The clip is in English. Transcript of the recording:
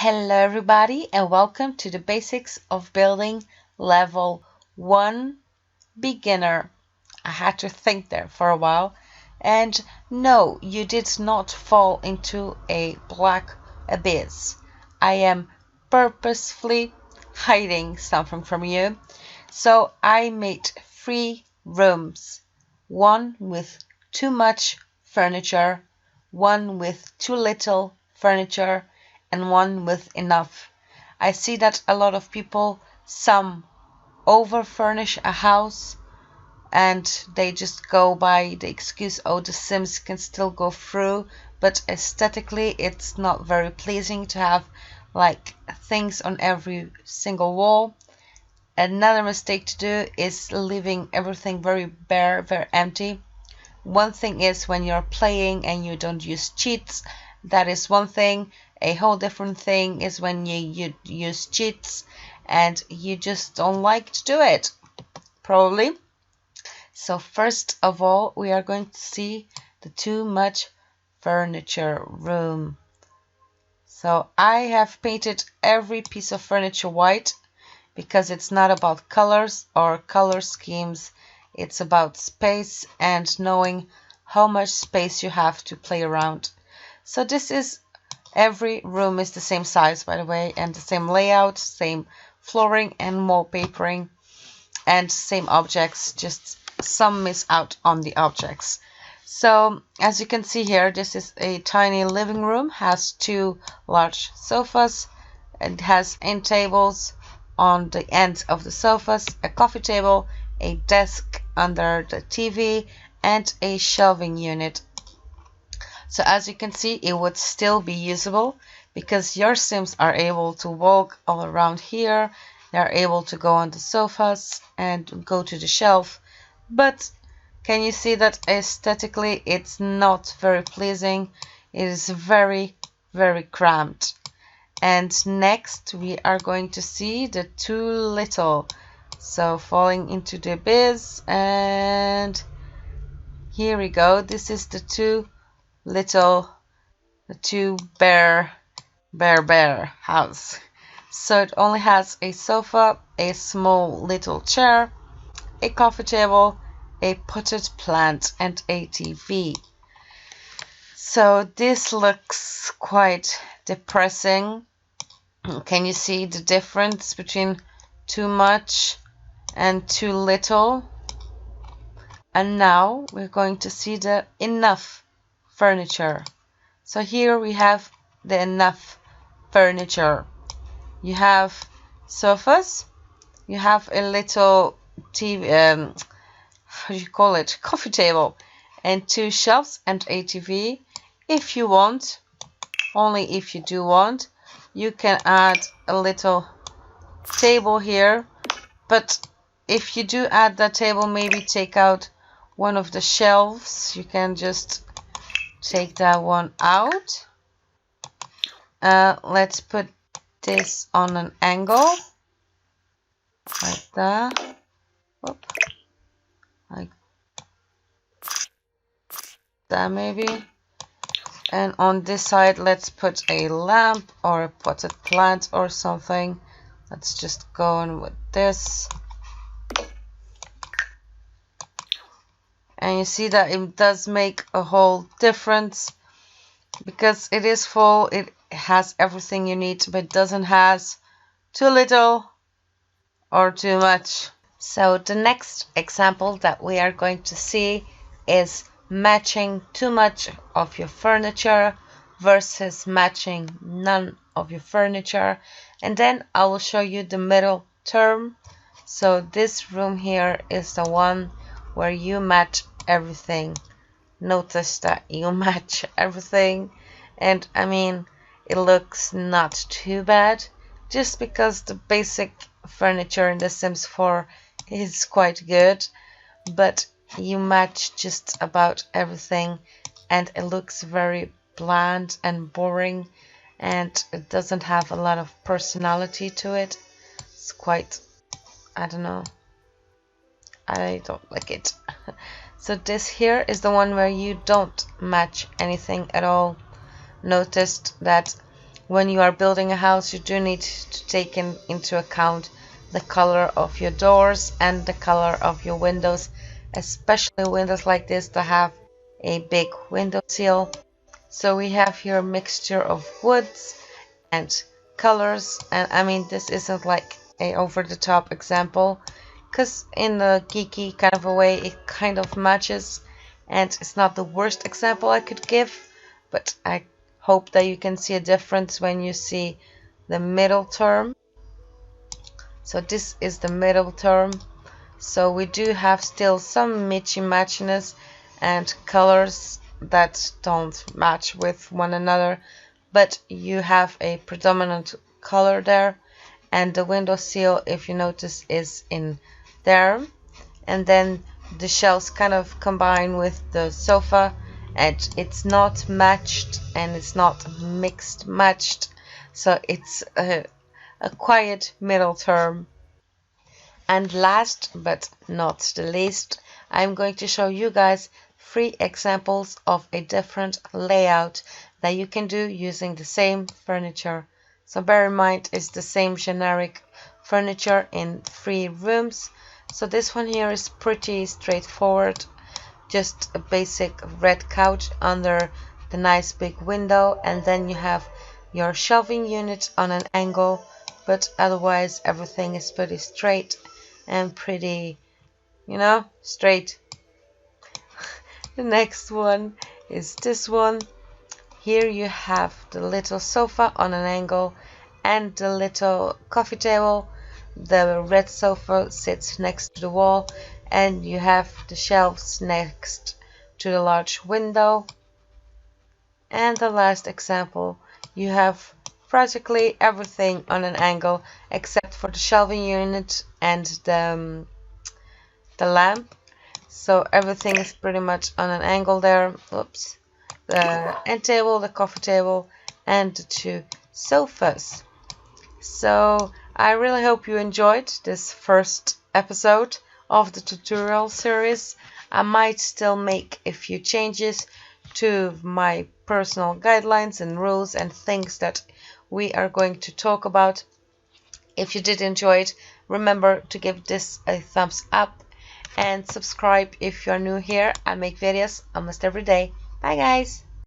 Hello everybody and welcome to the Basics of Building Level 1 Beginner. I had to think there for a while, and no, you did not fall into a black abyss. I am purposefully hiding something from you. So I made 3 rooms, one with too much furniture, one with too little furniture, and one with enough. I see that a lot of people, some over furnish a house and they just go by the excuse, oh, the Sims can still go through, but aesthetically it's not very pleasing to have like things on every single wall. Another mistake to do is leaving everything very bare, very empty. One thing is when you're playing and you don't use cheats, that is one thing. A whole different thing is when you use cheats and you just don't like to do it, probably. So first of all, we are going to see the too much furniture room. So I have painted every piece of furniture white because it's not about colors or color schemes. It's about space and knowing how much space you have to play around. So this is, every room is the same size, by the way, and the same layout, same flooring and wallpapering, and same objects, just some miss out on the objects. So as you can see here, this is a tiny living room, has 2 large sofas, and has end tables on the ends of the sofas, a coffee table, a desk under the TV, and a shelving unit. So as you can see, it would still be usable because your Sims are able to walk all around here. They're able to go on the sofas and go to the shelf. But can you see that aesthetically it's not very pleasing? It is very, very cramped. And next we are going to see the too little. So falling into the abyss, and here we go. This is the too little, the too bare house. So it only has a sofa, a small little chair, a coffee table, a potted plant, and a TV. So this looks quite depressing. Can you see the difference between too much and too little? And now we're going to see the enough furniture. So here we have the enough furniture. You have sofas, you have a little TV, how do you call it, coffee table, and 2 shelves and a TV. If you want, only if you do want, you can add a little table here, but if you do add that table, maybe take out one of the shelves. You can just take that one out. Let's put this on an angle like that. Whoop. Like that maybe. And on this side, let's put a lamp or a potted plant or something. Let's just go in with this. And you see that it does make a whole difference because it is full, it has everything you need, but it doesn't has too little or too much. So the next example that we are going to see is matching too much of your furniture versus matching none of your furniture, and then I will show you the middle term. So this room here is the one where you match everything. Notice that you match everything, and I mean it looks not too bad just because the basic furniture in The Sims 4 is quite good, but you match just about everything and it looks very bland and boring, and it doesn't have a lot of personality to it. It's quite, I don't know, I don't like it. So this here is the one where you don't match anything at all. Noticed that when you are building a house, you do need to take into account the color of your doors and the color of your windows, especially windows like this that have a big window sill. So we have here a mixture of woods and colors, and I mean, this isn't like a over-the-top example, because in the geeky kind of a way it kind of matches, and it's not the worst example I could give, but I hope that you can see a difference when you see the middle term. So this is the middle term. So we do have still some matchiness and colors that don't match with one another, but you have a predominant color there, and the window sill, if you notice, is in there, and then the shelves kind of combine with the sofa, and it's not matched and it's not mixed matched, so it's a quiet middle term. And last but not the least, I'm going to show you guys 3 examples of a different layout that you can do using the same furniture. So bear in mind, it's the same generic furniture in 3 rooms. So this one here is pretty straightforward, just a basic red couch under the nice big window, and then you have your shelving unit on an angle, but otherwise everything is pretty straight and pretty, straight. The next one is this one. Here you have the little sofa on an angle and the little coffee table. The red sofa sits next to the wall, and you have the shelves next to the large window. And the last example, you have practically everything on an angle except for the shelving unit and the lamp. So everything is pretty much on an angle there. Oops. The end table, the coffee table, and the 2 sofas. So I really hope you enjoyed this first episode of the tutorial series. I might still make a few changes to my personal guidelines and rules and things that we are going to talk about. If you did enjoy it, remember to give this a thumbs up and subscribe if you're new here. I make videos almost every day. Bye guys!